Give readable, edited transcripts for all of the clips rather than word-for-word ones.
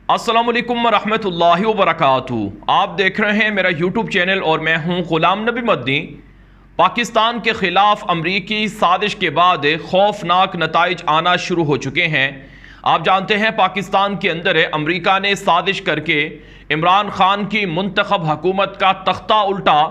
अस्सलाम वालेकुम रहमतुल्लाहि व बरकातुहू। आप देख रहे हैं मेरा यूट्यूब चैनल और मैं हूं गुलाम नबी मदनी। पाकिस्तान के ख़िलाफ़ अमरीकी साजिश के बाद खौफनाक नताइज आना शुरू हो चुके हैं। आप जानते हैं पाकिस्तान के अंदर अमरीका ने साजिश करके इमरान खान की मुंतखब हुकूमत का तख्ता उल्टा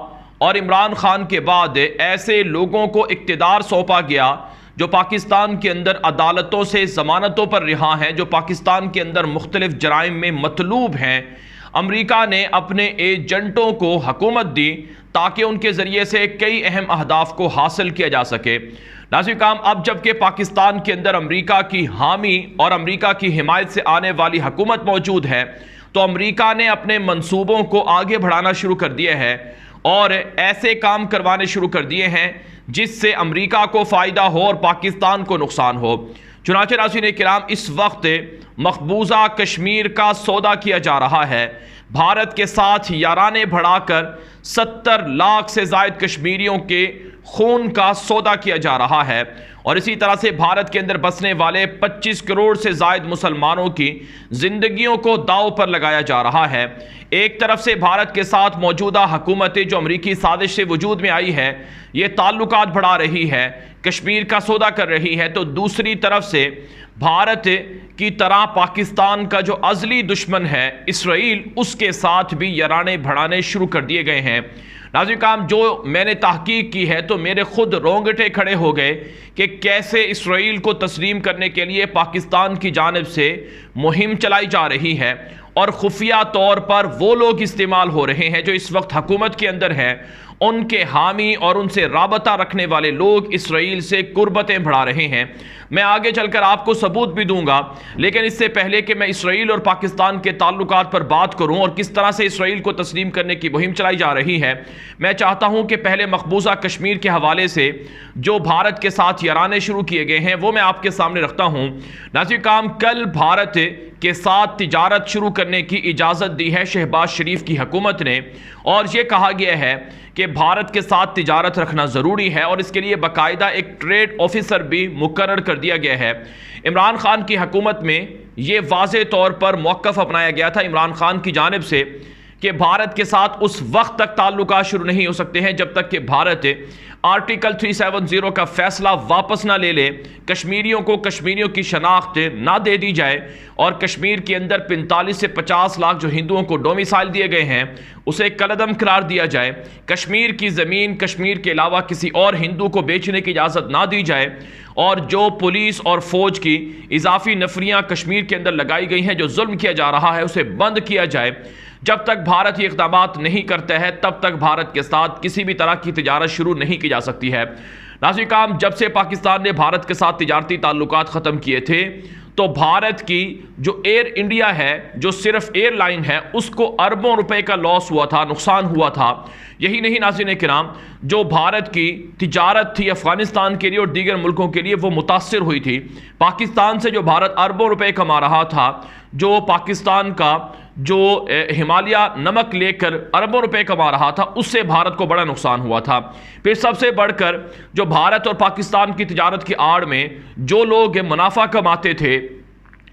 और इमरान खान के बाद ऐसे लोगों को इक़्तिदार सौंपा गया जो पाकिस्तान के अंदर अदालतों से ज़मानतों पर रिहा हैं, जो पाकिस्तान के अंदर मुख्तलिफ जराइम में मतलूब हैं। अमरीका ने अपने एजेंटों को हुकूमत दी ताकि उनके ज़रिए से कई अहम अहदाफ को हासिल किया जा सके। नाज़रीन काम, अब जबकि पाकिस्तान के अंदर अमरीका की हामी और अमरीका की हिमायत से आने वाली हुकूमत मौजूद है, तो अमरीका ने अपने मंसूबों को आगे बढ़ाना शुरू कर दिया है और ऐसे काम करवाने शुरू कर दिए हैं जिससे अमरीका को फ़ायदा हो और पाकिस्तान को नुकसान हो। चुनांचे नाज़रीन किराम, इस वक्त मकबूजा कश्मीर का सौदा किया जा रहा है। भारत के साथ याराने बढ़ाकर 70 लाख से ज़ायद कश्मीरियों के खून का सौदा किया जा रहा है और इसी तरह से भारत के अंदर बसने वाले 25 करोड़ से ज़ायद मुसलमानों की ज़िंदगियों को दांव पर लगाया जा रहा है। एक तरफ से भारत के साथ मौजूदा हुकूमतें जो अमरीकी साजिश से वजूद में आई है, ये ताल्लुकात बढ़ा रही है, कश्मीर का सौदा कर रही है, तो दूसरी तरफ से भारत की तरह पाकिस्तान का जो अज़ली दुश्मन है इसराइल, उसके साथ भी याराने बढ़ाने शुरू कर दिए गए हैं। नाज़रीन काम, जो मैंने तहकीक की है तो मेरे खुद रोंगटे खड़े हो गए कि कैसे इसराइल को तस्लीम करने के लिए पाकिस्तान की जानिब से मुहिम चलाई जा रही है और खुफिया तौर पर वो लोग इस्तेमाल हो रहे हैं जो इस वक्त हुकूमत के अंदर हैं, उनके हामी और उनसे राबता रखने वाले लोग इसराइल से कुर्बतें बढ़ा रहे हैं। मैं आगे चलकर आपको सबूत भी दूंगा, लेकिन इससे पहले कि मैं इसराइल और पाकिस्तान के ताल्लुकात पर बात करूं और किस तरह से इसराइल को तस्लीम करने की मुहिम चलाई जा रही है, मैं चाहता हूं कि पहले मकबूजा कश्मीर के हवाले से जो भारत के साथ याराने शुरू किए गए हैं वो मैं आपके सामने रखता हूं। नाज़रीन काम, कल भारत के साथ तिजारत शुरू करने की इजाज़त दी है शहबाज शरीफ की हुकूमत ने और ये कहा गया है कि भारत के साथ तिजारत रखना ज़रूरी है और इसके लिए बाकायदा एक ट्रेड ऑफिसर भी मुकर्रर कर दिया गया है। इमरान खान की हुकूमत में ये वाज़े तौर पर मौक़िफ़ अपनाया गया था इमरान खान की जानिब से कि भारत के साथ उस वक्त तक ताल्लुकात शुरू नहीं हो सकते हैं जब तक कि भारत आर्टिकल 370 का फैसला वापस ना ले ले, कश्मीरियों को कश्मीरियों की शनाख्त ना दे दी जाए और कश्मीर के अंदर 45 से 50 लाख जो हिंदुओं को डोमिसाइल दिए गए हैं उसे कलअदम करार दिया जाए, कश्मीर की ज़मीन कश्मीर के अलावा किसी और हिंदू को बेचने की इजाज़त ना दी जाए और जो पुलिस और फौज की इजाफी नफरियाँ कश्मीर के अंदर लगाई गई हैं, जो जुल्म किया जा रहा है, उसे बंद किया जाए। जब तक भारत ये इक़दामात नहीं करता है तब तक भारत के साथ किसी भी तरह की तिजारत शुरू नहीं की जा सकती है। नाज़रीन काम, जब से पाकिस्तान ने भारत के साथ तिजारती ताल्लुकात ख़त्म किए थे तो भारत की जो एयर इंडिया है, जो सिर्फ एयरलाइन है, उसको अरबों रुपए का लॉस हुआ था, नुकसान हुआ था। यही नहीं नाज़रीन किराम, जो भारत की तिजारत थी अफ़गानिस्तान के लिए और दीगर मुल्कों के लिए वो मुतासिर हुई थी। पाकिस्तान से जो भारत अरबों रुपए कमा रहा था, जो पाकिस्तान का जो हिमालय नमक लेकर अरबों रुपए कमा रहा था, उससे भारत को बड़ा नुकसान हुआ था। फिर सबसे बढ़कर जो भारत और पाकिस्तान की तिजारत की आड़ में जो लोग मुनाफा कमाते थे,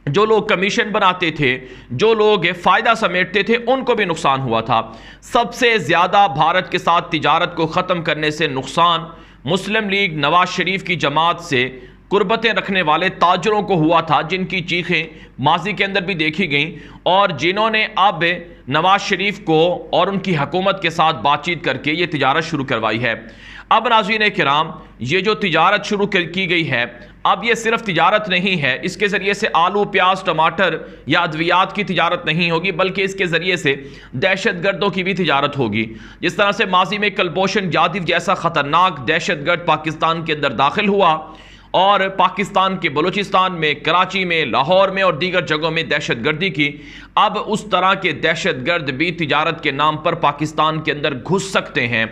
जो लोग कमीशन बनाते थे, जो लोग फ़ायदा समेटते थे, उनको भी नुकसान हुआ था। सबसे ज़्यादा भारत के साथ तिजारत को ख़त्म करने से नुकसान मुस्लिम लीग नवाज शरीफ की जमात से कुर्बतें रखने वाले ताजरों को हुआ था, जिनकी चीखें माजी के अंदर भी देखी गईं और जिन्होंने अब नवाज शरीफ को और उनकी हुकूमत के साथ बातचीत करके ये तिजारत शुरू करवाई है। अब नाज़रीन किराम, ये जो तिजारत शुरू की गई है, अब ये सिर्फ तिजारत नहीं है, इसके ज़रिए से आलू प्याज टमाटर या अद्वियात की तिजारत नहीं होगी, बल्कि इसके ज़रिए से दहशत गर्दों की भी तिजारत होगी। जिस तरह से माजी में कुलभूषण जाधव जैसा ख़तरनाक दहशत गर्द पाकिस्तान के अंदर दाखिल हुआ और पाकिस्तान के बलूचिस्तान में, कराची में, लाहौर में और दीगर जगहों में दहशत गर्दी की, अब उस तरह के दहशत गर्द भी तिजारत के नाम पर पाकिस्तान के अंदर घुस सकते हैं।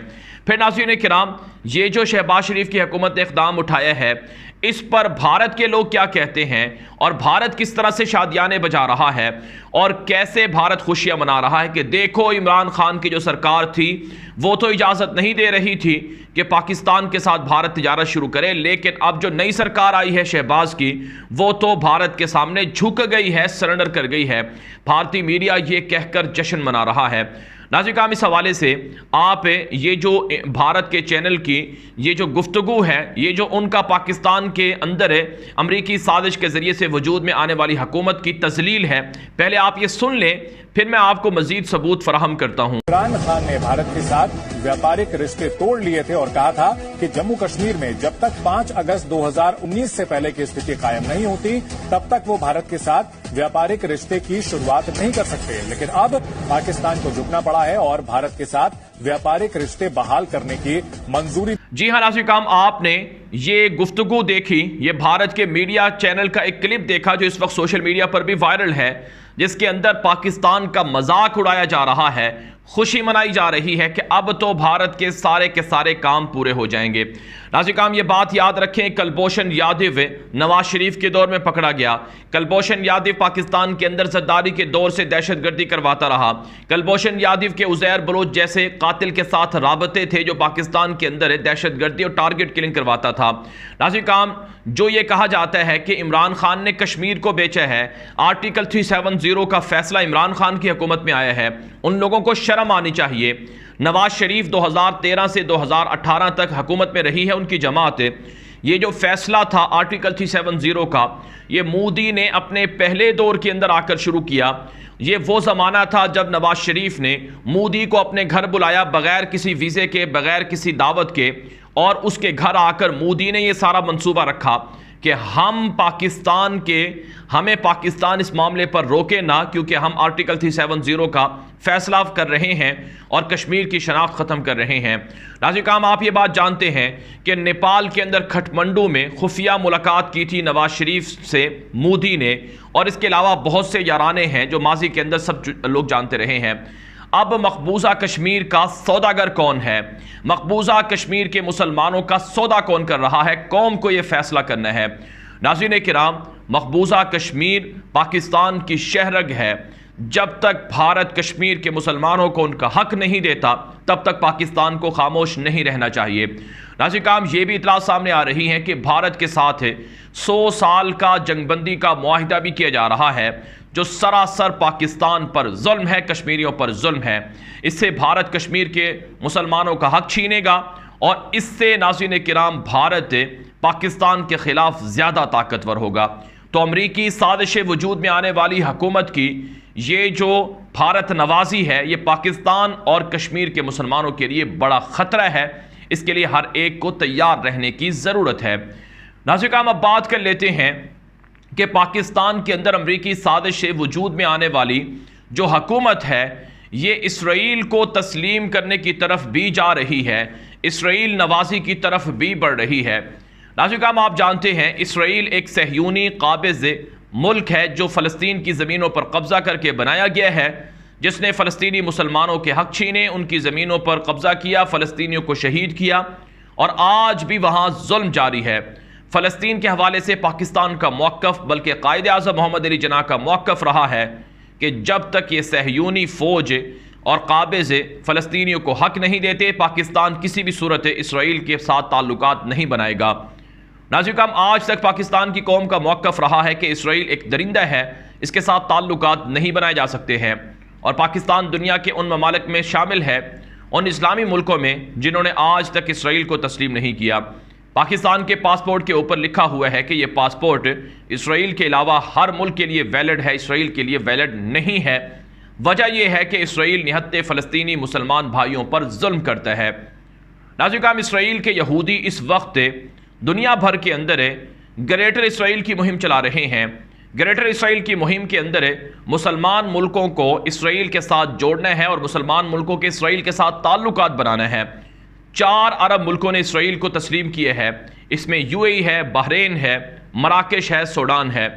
फिर नाज़रीन किराम, ये जो शहबाज शरीफ की हुकूमत ने इक़दाम उठाया है, इस पर भारत के लोग क्या कहते हैं और भारत किस तरह से शादियाने बजा रहा है और कैसे भारत खुशियां मना रहा है कि देखो इमरान खान की जो सरकार थी वो तो इजाज़त नहीं दे रही थी कि पाकिस्तान के साथ भारत तिजारत शुरू करे, लेकिन अब जो नई सरकार आई है शहबाज की, वो तो भारत के सामने झुक गई है, सरेंडर कर गई है। भारतीय मीडिया ये कहकर जश्न मना रहा है। नाज़रीन, इस हवाले से आप ये जो भारत के चैनल की ये जो गुफ्तगू है, ये जो उनका पाकिस्तान के अंदर अमरीकी साजिश के ज़रिए से वजूद में आने वाली हुकूमत की तजलील है, पहले आप ये सुन लें, फिर मैं आपको मजीद सबूत फराहम करता हूँ। इमरान खान ने भारत के साथ व्यापारिक रिश्ते तोड़ लिए थे और कहा था कि जम्मू कश्मीर में जब तक 5 अगस्त 2019 से पहले की स्थिति कायम नहीं होती तब तक वो भारत के साथ व्यापारिक रिश्ते की शुरुआत नहीं कर सकते। लेकिन अब पाकिस्तान को झुकना पड़ा है और भारत के साथ व्यापारिक रिश्ते बहाल करने की मंजूरी। जी हाँ नाज़रीन, आपने ये गुफ्तगू देखी, ये भारत के मीडिया चैनल का एक क्लिप देखा जो इस वक्त सोशल मीडिया पर भी वायरल है, जिसके अंदर पाकिस्तान का मजाक उड़ाया जा रहा है, खुशी मनाई जा रही है कि अब तो भारत के सारे काम पूरे हो जाएंगे। नाज़रीन, ये बात याद रखें, कुलभूषण यादव नवाज शरीफ के दौर में पकड़ा गया। कुलभूषण यादव पाकिस्तान के अंदर जरदारी के दौर से दहशतगर्दी करवाता रहा। कुलभूषण यादव के उज़ैर बलोच जैसे कातिल के साथ राबते थे जो पाकिस्तान के अंदर दहशतगर्दी और टारगेट किलिंग करवाता था। नाज़रीन, जो ये कहा जाता है कि इमरान खान ने कश्मीर को बेचा है, आर्टिकल 370 का फैसला इमरान खान की हुकूमत में आया है, उन लोगों को शर्म आनी चाहिए। नवाज शरीफ 2013 से 2018 तक हुकूमत में रही है उनकी जमात। ये जो फैसला था आर्टिकल 370 का, ये मोदी ने अपने पहले दौर के अंदर आकर शुरू किया। ये वो ज़माना था जब नवाज शरीफ ने मोदी को अपने घर बुलाया बगैर किसी वीज़े के, बगैर किसी दावत के, और उसके घर आकर मोदी ने ये सारा मंसूबा रखा कि हमें पाकिस्तान इस मामले पर रोके ना, क्योंकि हम आर्टिकल 370 का फैसला कर रहे हैं और कश्मीर की शनाख्त ख़त्म कर रहे हैं। नाज़रीन, आप ये बात जानते हैं कि नेपाल के अंदर खटमंडू में खुफिया मुलाकात की थी नवाज शरीफ से मोदी ने, और इसके अलावा बहुत से याराने हैं जो माजी के अंदर सब लोग जानते रहे हैं। अब मकबूजा कश्मीर का सौदागर कौन है? मकबूजा कश्मीर के मुसलमानों का सौदा कौन कर रहा है? कौम को यह फैसला करना है। नाज़रीन किराम, मकबूजा कश्मीर पाकिस्तान की शहरग है। जब तक भारत कश्मीर के मुसलमानों को उनका हक नहीं देता तब तक पाकिस्तान को खामोश नहीं रहना चाहिए। नाज़रीन, ये भी इतला सामने आ रही है कि भारत के साथ 100 साल का जंगबंदी का मुआहिदा भी किया जा रहा है, जो सरासर पाकिस्तान पर जुल्म है, कश्मीरियों पर जुल्म है। इससे भारत कश्मीर के मुसलमानों का हक छीनेगा और इससे नाज़रीन किराम भारत पाकिस्तान के खिलाफ ज़्यादा ताकतवर होगा। तो अमरीकी साजिश वजूद में आने वाली हुकूमत की ये जो भारत नवाजी है, ये पाकिस्तान और कश्मीर के मुसलमानों के लिए बड़ा ख़तरा है। इसके लिए हर एक को तैयार रहने की ज़रूरत है। नाज़रीन, हम अब बात कर लेते हैं कि पाकिस्तान के अंदर अमरीकी साजिश वजूद में आने वाली जो हुकूमत है, ये इसराइल को तस्लीम करने की तरफ भी जा रही है, इसराइल नवाजी की तरफ भी बढ़ रही है। नाज़रीन, आप जानते हैं इसराइल एक सहयूनी काबिज़ मुल्क है जो फ़लस्तीन की ज़मीनों पर कब्ज़ा करके बनाया गया है, जिसने फ़लस्तीनी मुसलमानों के हक़ छीने, उनकी ज़मीनों पर कब्ज़ा किया, फ़लस्तीनियों को शहीद किया, और आज भी वहाँ जुल्म जारी है। फ़लस्तीन के हवाले से पाकिस्तान का मौक़िफ़, बल्कि कायदे आज़म मोहम्मद अली जिन्ना का मौक़िफ़ रहा है कि जब तक ये सहयूनी फ़ौज और काबिज़ फ़लस्तीनियों को हक़ नहीं देते, पाकिस्तान किसी भी सूरत इसराइल के साथ ताल्लुकात नहीं बनाएगा। नाज़रीन, आज तक पाकिस्तान की कौम का मौक़िफ़ रहा है कि इसराइल एक दरिंदा है, इसके साथ ताल्लुकात नहीं बनाए जा सकते हैं। और पाकिस्तान दुनिया के उन ममालिक में शामिल है, उन इस्लामी मुल्कों में जिन्होंने आज तक इसराइल को तस्लीम नहीं किया। पाकिस्तान के पासपोर्ट के ऊपर लिखा हुआ है कि यह पासपोर्ट इसराइल के अलावा हर मुल्क के लिए वैलिड है, इसराइल के लिए वैलिड नहीं है। वजह यह है कि इसराइल निहत्ते फ़लस्तीनी मुसलमान भाइयों पर जुल्म करता है। नाज़रीन, इसराइल के यहूदी इस वक्त दुनिया भर के अंदर ग्रेटर इसराइल की मुहिम चला रहे हैं। ग्रेटर इसराइल की मुहिम के अंदर मुसलमान मुल्कों को इसराइल के साथ जोड़ना है और मुसलमान मुल्कों के इसराइल के साथ ताल्लुकात बनाना है। 4 अरब मुल्कों ने इसराइल को तस्लीम किए हैं। इसमें UAE है, बहरीन है, मराकेश है, सूडान है।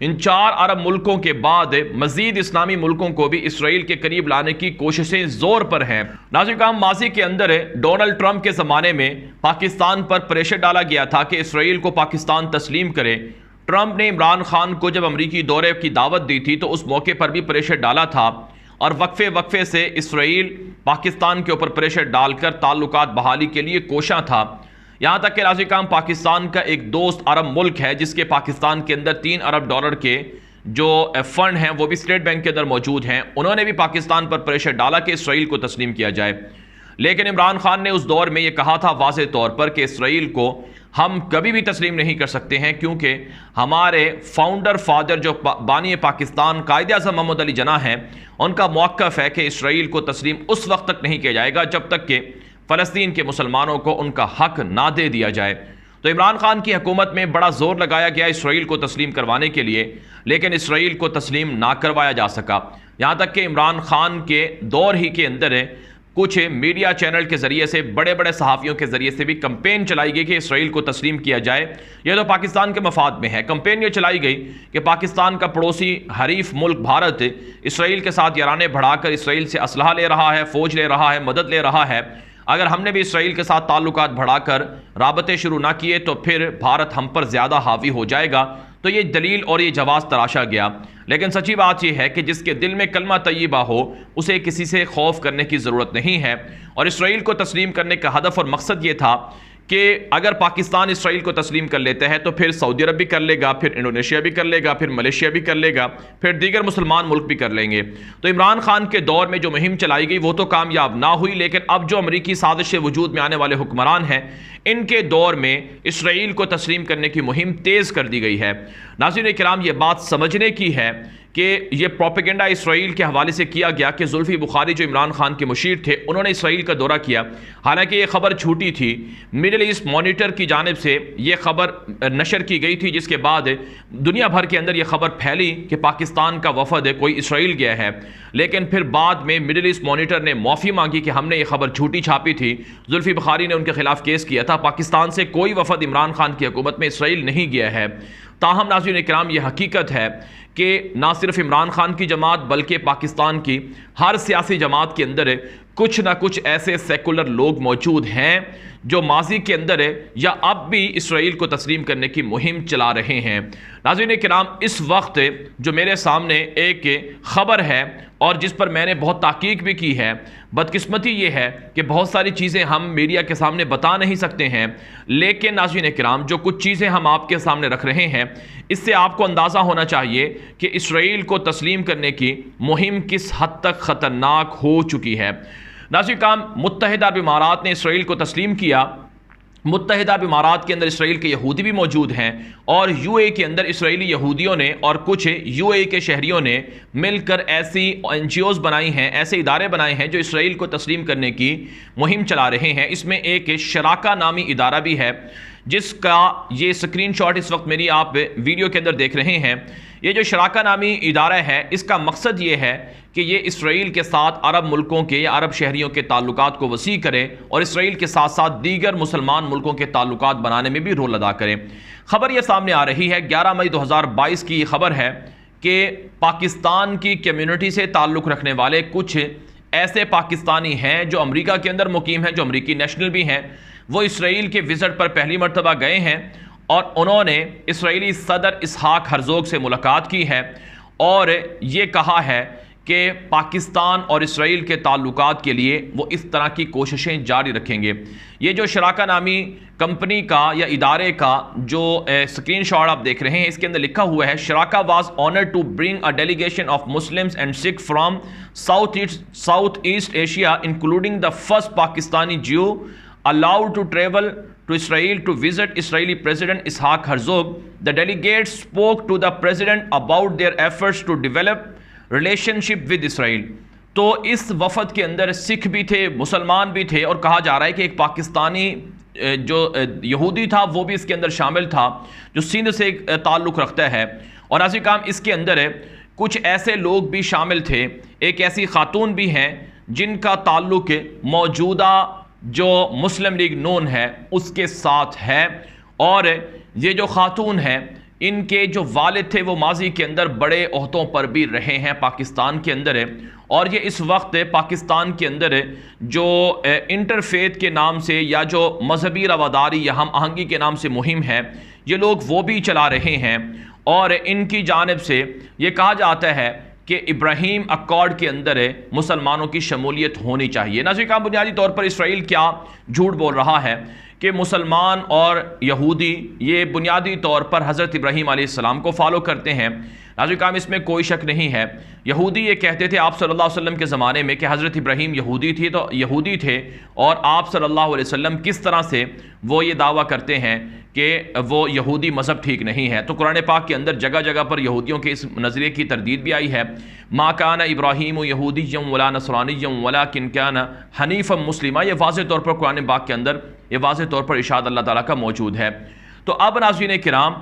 इन 4 अरब मुल्कों के बाद मजीद इस्लामी मुल्कों को भी इसराइल के करीब लाने की कोशिशें जोर पर हैं। नाज़रीन, माजी के अंदर डोनाल्ड ट्रंप के ज़माने में पाकिस्तान पर प्रेशर डाला गया था कि इसराइल को पाकिस्तान तस्लीम करे। ट्रंप ने इमरान खान को जब अमरीकी दौरे की दावत दी थी तो उस मौके पर भी प्रेशर डाला था और वक्फे से इसराइल पाकिस्तान के ऊपर प्रेशर डालकर ताल्लुकात बहाली के लिए कोशा था। यहाँ तक कि नाज़रीन, पाकिस्तान का एक दोस्त अरब मुल्क है जिसके पाकिस्तान के अंदर $3 अरब के जो फंड हैं वो भी स्टेट बैंक के अंदर मौजूद हैं। उन्होंने भी पाकिस्तान पर प्रेशर डाला कि इसराइल को तस्लीम किया जाए, लेकिन इमरान खान ने उस दौर में ये कहा था वाज़ेह तौर पर कि इसराइल को हम कभी भी तस्लीम नहीं कर सकते हैं, क्योंकि हमारे फाउंडर फादर जो बानी पाकिस्तान कायद-ए-आज़म मोहम्मद अली जिन्ना हैं, उनका मौक़िफ़ है कि इसराइल को तस्लीम उस वक्त तक नहीं किया जाएगा जब तक कि फ़लस्तीन के मुसलमानों को उनका हक ना दे दिया जाए। तो इमरान खान की हुकूमत में बड़ा जोर लगाया गया इसराइल को तस्लीम करवाने के लिए, लेकिन इसराइल को तस्लीम ना करवाया जा सका। यहाँ तक कि इमरान खान के दौर ही के अंदर कुछ मीडिया चैनल के ज़रिए से, बड़े बड़े सहाफ़ियों के ज़रिए से भी कंपेन चलाई गई कि इसराइल को तस्लीम किया जाए। यह तो पाकिस्तान के मफाद में है। कंपेन ये चलाई गई कि पाकिस्तान का पड़ोसी हरीफ मुल्क भारत इसराइल के साथ याराने बढ़ाकर इसराइल से असलहा ले रहा है, फ़ौज ले रहा है, मदद ले रहा है। अगर हमने भी इसराइल के साथ ताल्लुकात बढ़ाकर राबते शुरू ना किए तो फिर भारत हम पर ज़्यादा हावी हो जाएगा। तो ये दलील और ये जवाज़ तराशा गया। लेकिन सच्ची बात यह है कि जिसके दिल में कलमा तय्यबा हो उसे किसी से खौफ करने की ज़रूरत नहीं है। और इसराइल को तस्लीम करने का हदफ और मकसद ये था कि अगर पाकिस्तान इसराइल को तस्लीम कर लेता है तो फिर सऊदी अरब भी कर लेगा, फिर इंडोनेशिया भी कर लेगा, फिर मलेशिया भी कर लेगा, फिर दीगर मुसलमान मुल्क भी कर लेंगे। तो इमरान खान के दौर में जो मुहिम चलाई गई वो तो कामयाब ना हुई, लेकिन अब जो अमरीकी साजिश से वजूद में आने वाले हुक्मरान हैं, इनके दौर में इसराइल को तस्लीम करने की मुहिम तेज़ कर दी गई है। नाज़रीन किराम, ये बात समझने की है कि ये प्रोपेगेंडा इसराइल के हवाले से किया गया कि जुल्फ़ी बुखारी जो इमरान खान के मुशीर थे उन्होंने इसराइल का दौरा किया। हालांकि ये खबर झूठी थी। मिडिल ईस्ट मॉनिटर की जानिब से ये खबर नशर की गई थी, जिसके बाद दुनिया भर के अंदर ये खबर फैली कि पाकिस्तान का वफद कोई इसराइल गया है। लेकिन फिर बाद में मिडिल ईस्ट मॉनिटर ने माफ़ी मांगी कि हमने ये खबर झूठी छापी थी। जुल्फ़ी बुखारी ने उनके खिलाफ केस किया था। पाकिस्तान से कोई वफद इमरान खान की हुकूमत में इसराइल नहीं गया है। ताहम नाज़रीन इकराम, ये हकीकत है कि ना सिर्फ इमरान खान की जमात बल्कि पाकिस्तान की हर सियासी जमात के अंदर कुछ ना कुछ ऐसे सेकुलर लोग मौजूद हैं जो माजी के अंदर या अब भी इसराइल को तस्लीम करने की मुहिम चला रहे हैं। नाज़रीन किराम, इस वक्त जो मेरे सामने एक ख़बर है और जिस पर मैंने बहुत ताकीक भी की है, बदकिस्मती ये है कि बहुत सारी चीज़ें हम मीडिया के सामने बता नहीं सकते हैं, लेकिन नाज़रीन किराम जो कुछ चीज़ें हम आपके सामने रख रहे हैं इससे आपको अंदाज़ा होना चाहिए कि इसराइल को तस्लीम करने की मुहिम किस हद तक ख़तरनाक हो चुकी है। नाज़रीन किराम, मुत्तहिदा अरब इमारात ने इसराइल को तस्लीम किया। मुत्तहिदा अरब इमारात के अंदर इसराइल के यहूदी भी मौजूद हैं और यूएई के अंदर इसराइली यहूदियों ने और कुछ यूएई के शहरियों ने मिलकर ऐसी एनजीओज़ बनाई हैं, ऐसे इदारे बनाए हैं जो इसराइल को तस्लीम करने की मुहिम चला रहे हैं। इसमें एक शराका नामी इदारा भी है जिसका ये स्क्रीनशॉट इस वक्त मेरी आप वीडियो के अंदर देख रहे हैं। ये जो शराका नामी इदारा है इसका मकसद ये है कि ये इसराइल के साथ अरब मुल्कों के या अरब शहरियों के ताल्लुकात को वसी करें और इसराइल के साथ साथ दीगर मुसलमान मुल्कों के ताल्लुकात बनाने में भी रोल अदा करें। खबर ये सामने आ रही है 11 मई 2022 की खबर है कि पाकिस्तान की कम्युनिटी से ताल्लुक़ रखने वाले कुछ ऐसे पाकिस्तानी हैं जो अमरीका के अंदर मुकीम हैं, जो अमरीकी नेशनल भी हैं, वो इसराइल के विज़िट पर पहली मरतबा गए हैं और उन्होंने इसराइली सदर इसहाक हरज़ोग से मुलाकात की है और ये कहा है कि पाकिस्तान और इसराइल के ताल्लुकात के लिए वो इस तरह की कोशिशें जारी रखेंगे। ये जो शराका नामी कंपनी का या इदारे का जो स्क्रीनशॉट आप देख रहे हैं इसके अंदर लिखा हुआ है, Sharaka was honoured to bring a delegation of Muslims and Sikh from South East Asia including the first Pakistani Jew allowed to travel to Israel to visit Israeli President Ishaq Herzog. The delegates spoke to the president about their efforts to develop relationship with Israel. तो इस वफद के अंदर सिख भी थे, मुसलमान भी थे और कहा जा रहा है कि एक पाकिस्तानी जो यहूदी था वो भी इसके अंदर शामिल था जो सिंध से ताल्लुक़ रखता है। और ऐसे काम इसके अंदर कुछ ऐसे लोग भी शामिल थे, एक ऐसी खातून भी हैं जिनका ताल्लुक़ मौजूदा जो मुस्लिम लीग नून है उसके साथ है और ये जो खातून है इनके जो वालिद थे वो माजी के अंदर बड़े ओहदों पर भी रहे हैं पाकिस्तान के अंदर है, और ये इस वक्त पाकिस्तान के अंदर जो इंटरफेथ के नाम से या जो मजहबी रवादारी या हम आहंगी के नाम से मुहिम है, ये लोग वो भी चला रहे हैं। और इनकी जानिब से ये कहा जाता है कि इब्राहीम अकॉर्ड के अंदर मुसलमानों की शमूलियत होनी चाहिए। नाज़रीन का बुनियादी तौर पर इसराइल क्या झूठ बोल रहा है कि मुसलमान और यहूदी ये बुनियादी तौर पर हज़रत इब्राहीम अलैहिस्सलाम को फॉलो करते हैं। नाज़रीन काम इसमें कोई शक नहीं है। यहूदी ये कहते थे आप सल्लल्लाहु अलैहि वसल्लम के ज़माने में कि हज़रत इब्राहीम यहूदी थे, और आप सल्लल्लाहु अलैहि वसल्लम किस तरह से वो ये दावा करते हैं कि वो यहूदी मज़हब ठीक नहीं है। तो कुरान पाक के अंदर जगह जगह पर यहूदियों के इस नज़रिए की तरदीद भी आई है। मा कान इब्राहीम यहूदिय्यम वला नसरानिय्यम वलाकिन कान हनीफ़म मुस्लिमा, ये वाज़ेह तौर पर कुरान पाक के अंदर ये वाज़ेह तौर पर इरशाद अल्लाह ताला का मौजूद है। तो अब नाज़रीन किराम,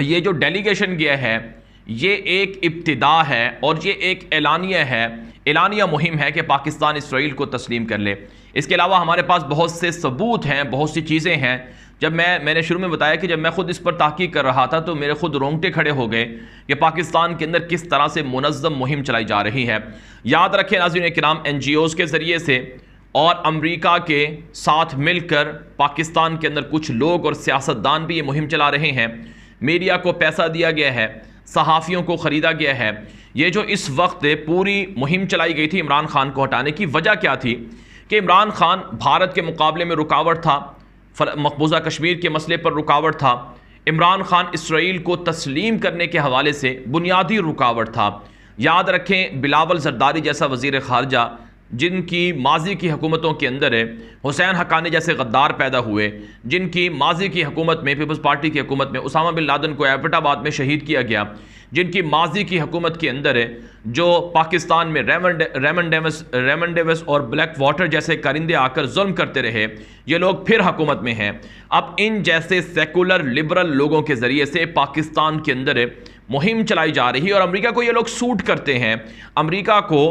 ये जो डेलीगेशन गया है ये एक इब्तिदा है और ये एक एलानिया मुहिम है कि पाकिस्तान इसराइल को तस्लीम कर ले। इसके अलावा हमारे पास बहुत से सबूत हैं, बहुत सी चीज़ें हैं। जब मैंने शुरू में बताया कि जब मैं खुद इस पर तहकीक कर रहा था तो मेरे खुद रोंगटे खड़े हो गए कि पाकिस्तान के अंदर किस तरह से मुनज़्ज़म मुहिम चलाई जा रही है। याद रखें नाज़रीन किराम, NGOs के ज़रिए से और अमेरिका के साथ मिलकर पाकिस्तान के अंदर कुछ लोग और सियासतदान भी ये मुहिम चला रहे हैं। मीडिया को पैसा दिया गया है, सहाफ़ियों को ख़रीदा गया है। ये जो इस वक्त पूरी मुहिम चलाई गई थी इमरान खान को हटाने की, वजह क्या थी कि इमरान खान भारत के मुकाबले में रुकावट था, मकबूजा कश्मीर के मसले पर रुकावट था, इमरान खान इसराइल को तस्लीम करने के हवाले से बुनियादी रुकावट था। याद रखें बिलावल ज़रदारी जैसा वज़ीर ख़ारजा, जिनकी माजी की हुकूमतों के अंदर हुसैन हक्कानी जैसे गद्दार पैदा हुए, जिनकी माजी की हुकूमत में पीपल्स पार्टी की हुकूमत में उसामा बिन लादेन को एबटाबाद में शहीद किया गया, जिनकी माजी की हुकूमत के अंदर जो पाकिस्तान में रेमन डेविस और ब्लैक वाटर जैसे परिंदे आकर जुल्म करते रहे, ये लोग फिर हुकूमत में हैं। अब इन जैसे सेकुलर लिबरल लोगों के ज़रिए से पाकिस्तान के अंदर मुहिम चलाई जा रही है और अमेरिका को ये लोग सूट करते हैं। अमेरिका को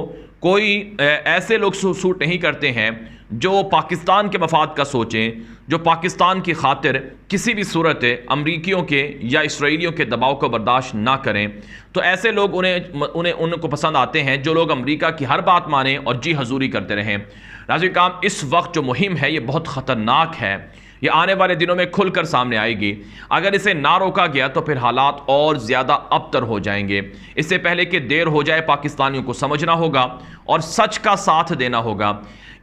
कोई ऐसे लोग सूट नहीं करते हैं जो पाकिस्तान के मफाद का सोचें, जो पाकिस्तान की खातिर किसी भी सूरत अमरीकियों के या इसराइलियों के दबाव को बर्दाश्त ना करें। तो ऐसे लोग उनको पसंद आते हैं जो लोग अमरीका की हर बात मानें और जी हजूरी करते रहें। नाज़रीन काम, इस वक्त जो मुहिम है ये बहुत ख़तरनाक है, ये आने वाले दिनों में खुलकर सामने आएगी। अगर इसे ना रोका गया तो फिर हालात और ज़्यादा अबतर हो जाएंगे। इससे पहले कि देर हो जाए, पाकिस्तानियों को समझना होगा और सच का साथ देना होगा।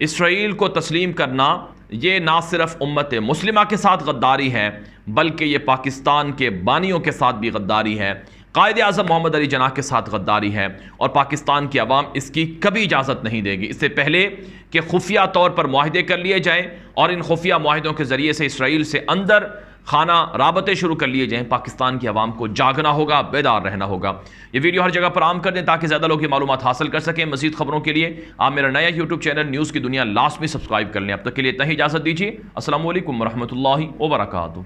इसराइल को तस्लीम करना ये ना सिर्फ उम्मत मुस्लिमा के साथ गद्दारी है, बल्कि ये पाकिस्तान के बानियों के साथ भी गद्दारी है, कायदे आज़म मोहम्मद अली जनाह के साथ गद्दारी है, और पाकिस्तान की आवाम इसकी कभी इजाज़त नहीं देगी। इससे पहले कि खुफिया तौर पर मुआहदे कर लिए जाएँ और इन खुफिया मुआहदों के ज़रिए से इसराइल से अंदर खाना राबते शुरू कर लिए जाएँ, पाकिस्तान की आवाम को जागना होगा, बेदार रहना होगा। ये वीडियो हर जगह पर आम कर दें ताकि ज़्यादा लोग ये मालूमात हासिल कर सकें। मज़ीद खबरों के लिए आप मेरा नया यूट्यूब चैनल न्यूज़ की दुनिया लास्ट में सब्सक्राइब कर लें। अब तक के लिए इतना ही इजाज़त दीजिए। अस्सलामु अलैकुम वरहमतुल्लाहि वबरकातुहू।